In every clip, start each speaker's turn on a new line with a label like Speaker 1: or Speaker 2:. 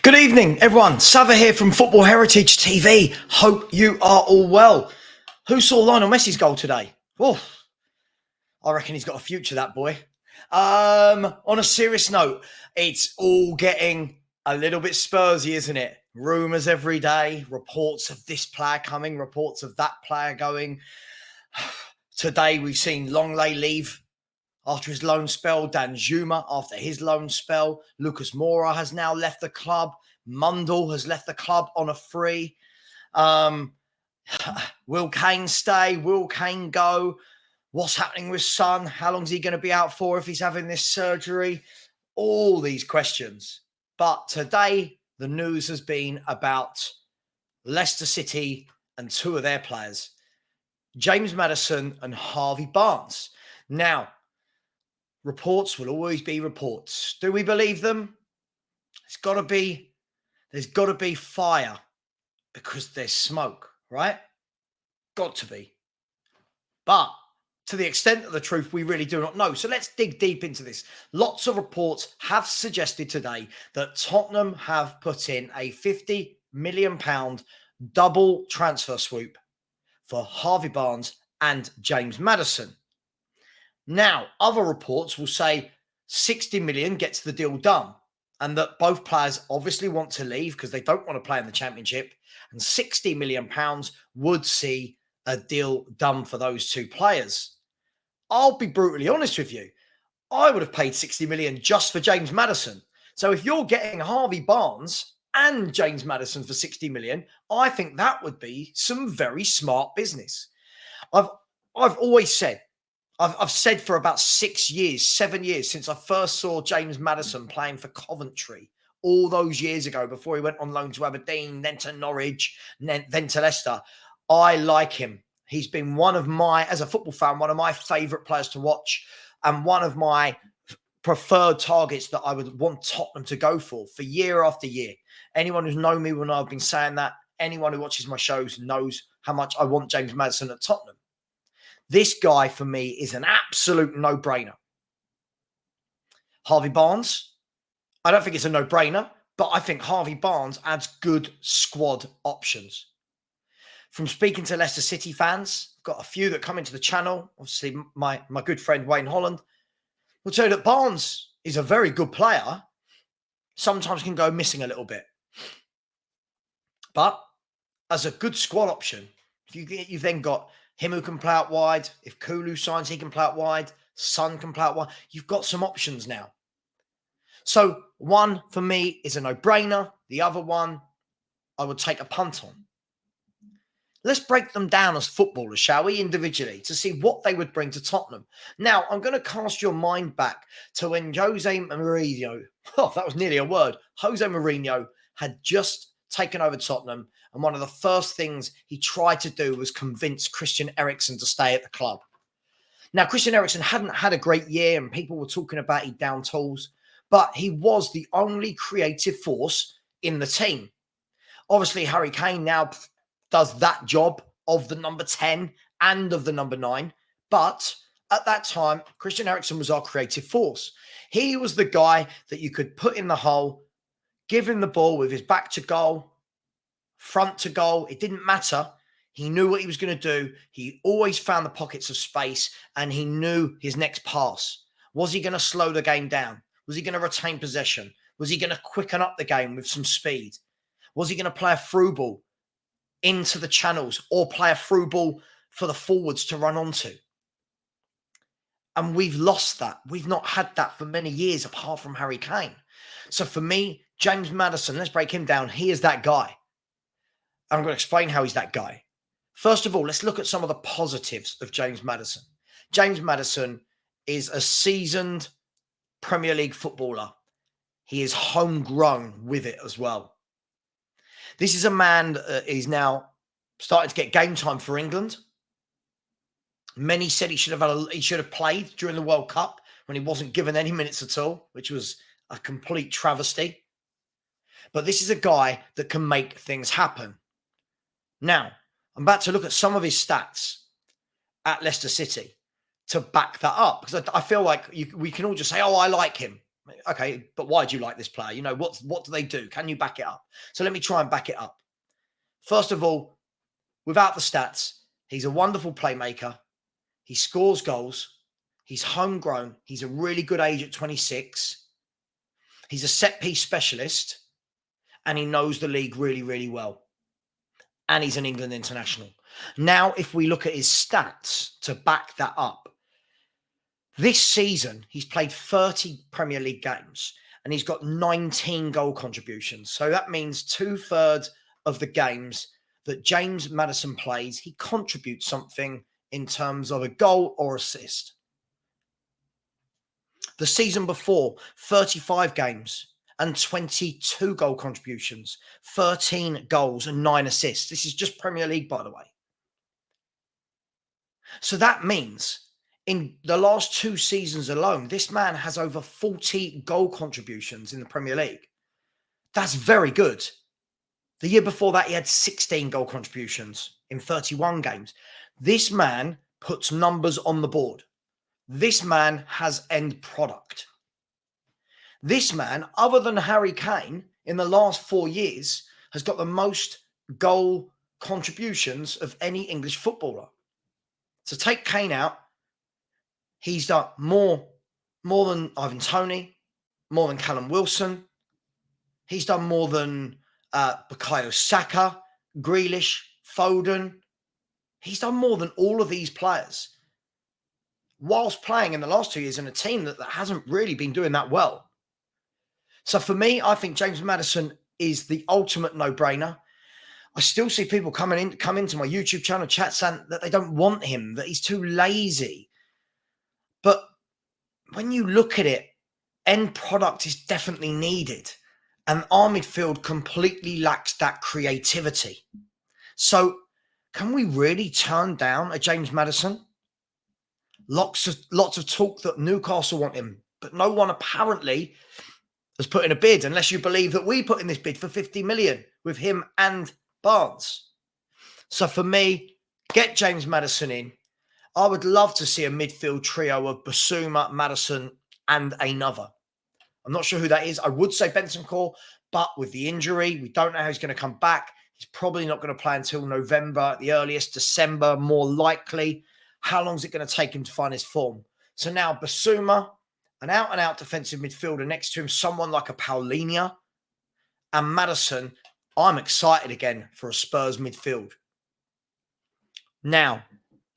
Speaker 1: Good evening, everyone. Sava here from Football Heritage TV. Hope you are all well. Who saw Lionel Messi's goal today? Oh, I reckon he's got a future, that boy. On a serious note, it's all getting a little bit Spursy, isn't it? Rumours every day, reports of this player coming, reports of that player going. Today we've seen Longley leave after his loan spell, Dan Zuma after his loan spell, Lucas Moura has now left the club, Mundell has left the club on a free. Will Kane stay? Will Kane go? What's happening with Son? How long is he going to be out for if he's having this surgery? All these questions. But today, the news has been about Leicester City and two of their players, James Maddison and Harvey Barnes. Now, reports will always be reports. Do we believe them? There's got to be fire because there's smoke, right? Got to be. But to the extent of the truth, we really do not know. So let's dig deep into this. Lots of reports have suggested today that Tottenham have put in a £50 million double transfer swoop for Harvey Barnes and James Maddison. Now, other reports will say 60 million gets the deal done and that both players obviously want to leave because they don't want to play in the Championship, and 60 million pounds would see a deal done for those two players. I'll be brutally honest with you. I would have paid 60 million just for James Maddison. So if you're getting Harvey Barnes and James Maddison for 60 million, I think that would be some very smart business. I've always said, I've said for about 7 years since I first saw James Maddison playing for Coventry all those years ago before he went on loan to Aberdeen, then to Norwich, then to Leicester. I like him. He's been as a football fan, one of my favourite players to watch and one of my preferred targets that I would want Tottenham to go for year after year. Anyone who's known me will know I've been saying that. Anyone who watches my shows knows how much I want James Maddison at Tottenham. This guy, for me, is an absolute no-brainer. Harvey Barnes, I don't think it's a no-brainer, but I think Harvey Barnes adds good squad options. From speaking to Leicester City fans, got a few that come into the channel, obviously my good friend Wayne Holland, will tell you that Barnes is a very good player, sometimes can go missing a little bit. But as a good squad option, you've then got him who can play out wide. If Kulu signs, he can play out wide. Son can play out wide. You've got some options now. So one, for me, is a no-brainer. The other one, I would take a punt on. Let's break them down as footballers, shall we, individually, to see what they would bring to Tottenham. Now, I'm going to cast your mind back to when Jose Mourinho, that was nearly a word, Jose Mourinho had just taken over Tottenham, and one of the first things he tried to do was convince Christian Eriksen to stay at the club. Now, Christian Eriksen hadn't had a great year, and people were talking about he down tools, but he was the only creative force in the team. Obviously, Harry Kane now does that job of the number 10 and of the number 9. But at that time, Christian Eriksen was our creative force. He was the guy that you could put in the hole, give him the ball with his back to goal, front to goal. It didn't matter. He knew what he was going to do. He always found the pockets of space and he knew his next pass. Was he going to slow the game down? Was he going to retain possession? Was he going to quicken up the game with some speed? Was he going to play a through ball into the channels or play a through ball for the forwards to run onto? And we've lost that. We've not had that for many years apart from Harry Kane. So for me, James Maddison, let's break him down. He is that guy. I'm going to explain how he's that guy. First of all, let's look at some of the positives of James Maddison. James Maddison is a seasoned Premier League footballer. He is homegrown with it as well. This is a man that is now starting to get game time for England. Many said he should have played during the World Cup when he wasn't given any minutes at all, which was a complete travesty. But this is a guy that can make things happen. Now, I'm about to look at some of his stats at Leicester City to back that up, because I feel like we can all just say, oh, I like him. Okay, but why do you like this player? You know, what do they do? Can you back it up? So let me try and back it up. First of all, without the stats, he's a wonderful playmaker. He scores goals. He's homegrown. He's a really good age at 26. He's a set piece specialist, and he knows the league really, really well. And he's an England international. Now, if we look at his stats to back that up, this season, he's played 30 Premier League games and he's got 19 goal contributions. So that means 2/3 of the games that James Maddison plays, he contributes something in terms of a goal or assist. The season before, 35 games and 22 goal contributions, 13 goals and 9 assists. This is just Premier League, by the way. So that means in the last 2 seasons alone, this man has over 40 goal contributions in the Premier League. That's very good. The year before that, he had 16 goal contributions in 31 games. This man puts numbers on the board. This man has end product. This man, other than Harry Kane, in the last 4 years, has got the most goal contributions of any English footballer. So take Kane out. He's done more than Ivan Toney, more than Callum Wilson. He's done more than Bukayo Saka, Grealish, Foden. He's done more than all of these players whilst playing in the last 2 years in a team that hasn't really been doing that well. So for me, I think James Maddison is the ultimate no-brainer. I still see people come into my YouTube channel chat saying that they don't want him, that he's too lazy. But when you look at it, end product is definitely needed. And our midfield completely lacks that creativity. So can we really turn down a James Maddison? Lots of talk that Newcastle want him, but no one apparently has put in a bid, unless you believe that we put in this bid for 50 million with him and Barnes. So for me, get James Maddison in. I would love to see a midfield trio of Basuma, Maddison, and another. I'm not sure who that is. I would say Bentancur, but with the injury, we don't know how he's going to come back. He's probably not going to play until November, at the earliest, December, more likely. How long is it going to take him to find his form? So now Basuma, an out-and-out defensive midfielder next to him, someone like a Paulinho, and Maddison. I'm excited again for a Spurs midfield. Now,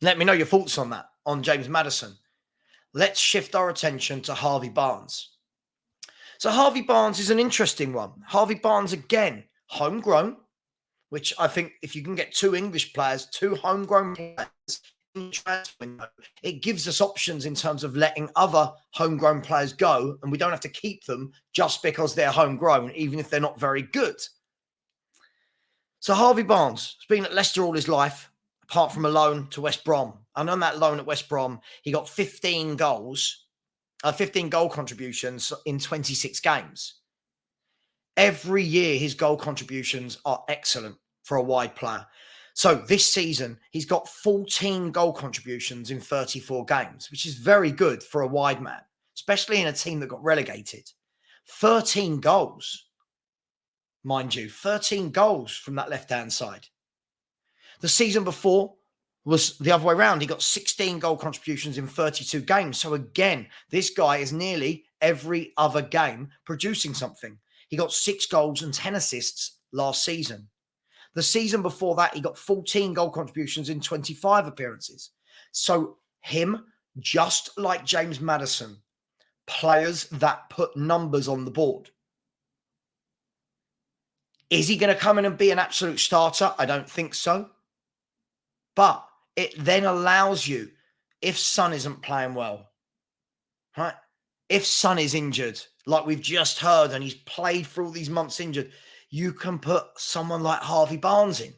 Speaker 1: let me know your thoughts on that, on James Maddison. Let's shift our attention to Harvey Barnes. So Harvey Barnes is an interesting one. Harvey Barnes, again, homegrown, which I think if you can get 2 English players, 2 homegrown players in transfer window, it gives us options in terms of letting other homegrown players go, and we don't have to keep them just because they're homegrown, even if they're not very good. So Harvey Barnes has been at Leicester all his life, apart from a loan to West Brom. And on that loan at West Brom, he got 15 goal contributions in 26 games. Every year, his goal contributions are excellent for a wide player. So this season, he's got 14 goal contributions in 34 games, which is very good for a wide man, especially in a team that got relegated. 13 goals, mind you, 13 goals from that left-hand side. The season before was the other way around. He got 16 goal contributions in 32 games. So again, this guy is nearly every other game producing something. He got 6 goals and 10 assists last season. The season before that, he got 14 goal contributions in 25 appearances. So him, just like James Maddison, players that put numbers on the board. Is he going to come in and be an absolute starter? I don't think so. But it then allows you, if Son isn't playing well, right? If Son is injured, like we've just heard, and he's played for all these months injured, you can put someone like Harvey Barnes in.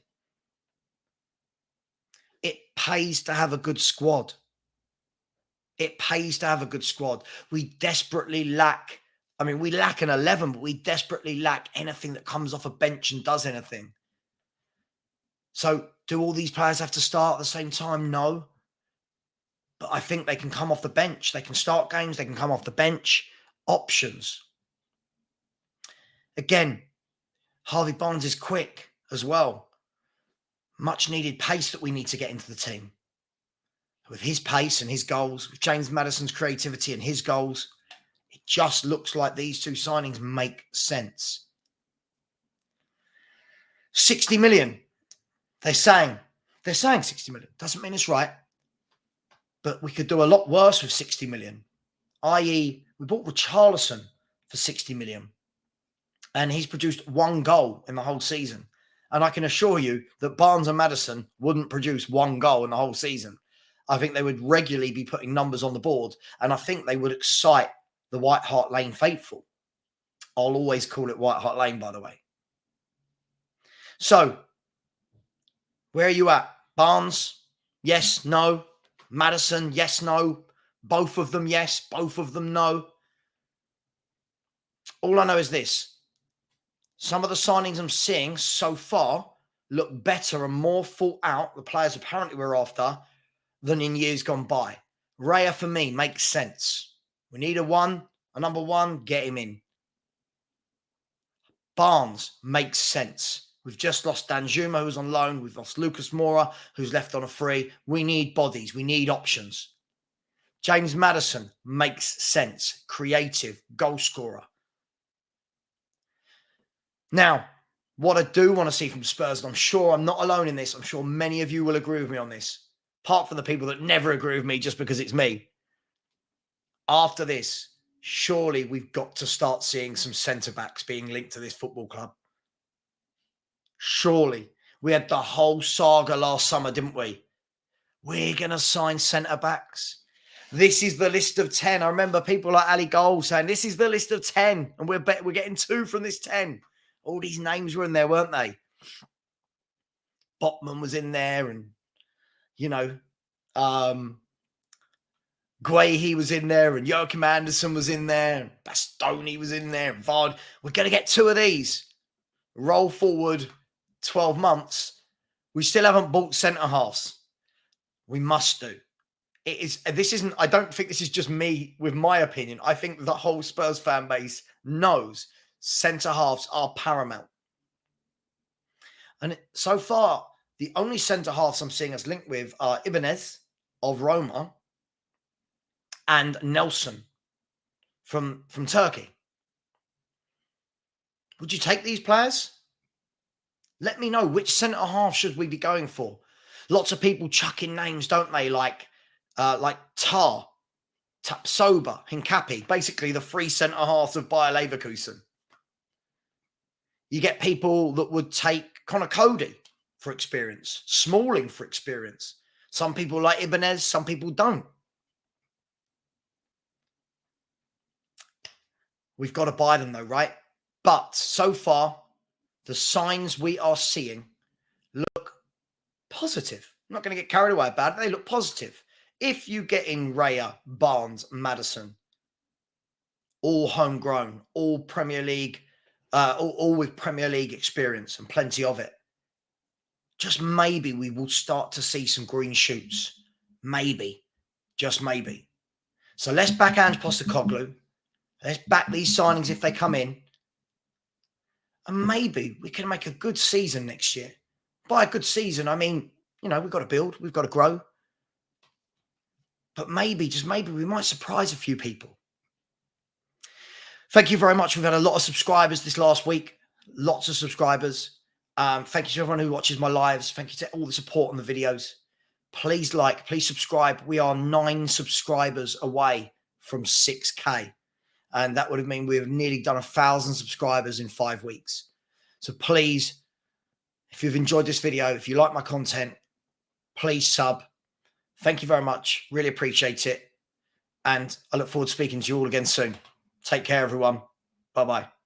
Speaker 1: It pays to have a good squad. It pays to have a good squad. We desperately lack, we lack an 11, but we desperately lack anything that comes off a bench and does anything. So do all these players have to start at the same time? No. But I think they can come off the bench. They can start games. They can come off the bench. options. Again, Harvey Barnes is quick as well. Much needed pace that we need to get into the team. With his pace and his goals, with James Maddison's creativity and his goals, it just looks like these two signings make sense. 60 million. They're saying 60 million. Doesn't mean it's right. But we could do a lot worse with 60 million. I.e., we bought Richarlison for 60 million. And he's produced one goal in the whole season. And I can assure you that Barnes and Maddison wouldn't produce one goal in the whole season. I think they would regularly be putting numbers on the board. And I think they would excite the White Hart Lane faithful. I'll always call it White Hart Lane, by the way. So, where are you at? Barnes? Yes, no. Maddison? Yes, no. Both of them, yes. Both of them, no. All I know is this. Some of the signings I'm seeing so far look better and more thought out, the players apparently we're after, than in years gone by. Raya, for me, makes sense. We need a number one, get him in. Barnes makes sense. We've just lost Danjuma, who's on loan. We've lost Lucas Moura, who's left on a free. We need bodies. We need options. James Maddison makes sense. Creative, goal scorer. Now, what I do want to see from Spurs, and I'm sure I'm not alone in this, I'm sure many of you will agree with me on this, apart from the people that never agree with me just because it's me. After this, surely we've got to start seeing some centre-backs being linked to this football club. Surely. We had the whole saga last summer, didn't we? We're going to sign centre-backs. This is the list of 10. I remember people like Ali Gold saying, this is the list of 10, and we're getting 2 from this 10. All these names were in there, weren't they? Botman was in there, and, Guehi was in there, and Joachim Anderson was in there, and Bastoni was in there, and Vard. We're going to get 2 of these. Roll forward 12 months. We still haven't bought centre-halves. We must do. I don't think this is just me with my opinion. I think the whole Spurs fan base knows centre-halves are paramount. And so far, the only centre-halves I'm seeing us linked with are Ibanez of Roma and Nelson from Turkey. Would you take these players? Let me know, which centre-half should we be going for? Lots of people chucking names, don't they? Like Tapsoba, Hincapi, basically the 3 centre-halves of Bayer Leverkusen. You get people that would take Connor Cody for experience, Smalling for experience. Some people like Ibanez, some people don't. We've got to buy them though, right? But so far, the signs we are seeing look positive. I'm not going to get carried away about it. They look positive. If you get in Raya, Barnes, Maddison, all homegrown, all Premier League, all with Premier League experience and plenty of it, just maybe we will start to see some green shoots. Maybe. Just maybe. So let's back Ange Postecoglou. Let's back these signings if they come in. And maybe we can make a good season next year. By a good season, I mean, we've got to build. We've got to grow. But maybe, just maybe, we might surprise a few people. Thank you very much. We've had a lot of subscribers this last week. Lots of subscribers. Thank you to everyone who watches my lives. Thank you to all the support on the videos. Please like, please subscribe. We are 9 subscribers away from 6K. And that would have meant we've nearly done 1,000 subscribers in 5 weeks. So please, if you've enjoyed this video, if you like my content, please sub. Thank you very much. Really appreciate it. And I look forward to speaking to you all again soon. Take care, everyone. Bye-bye.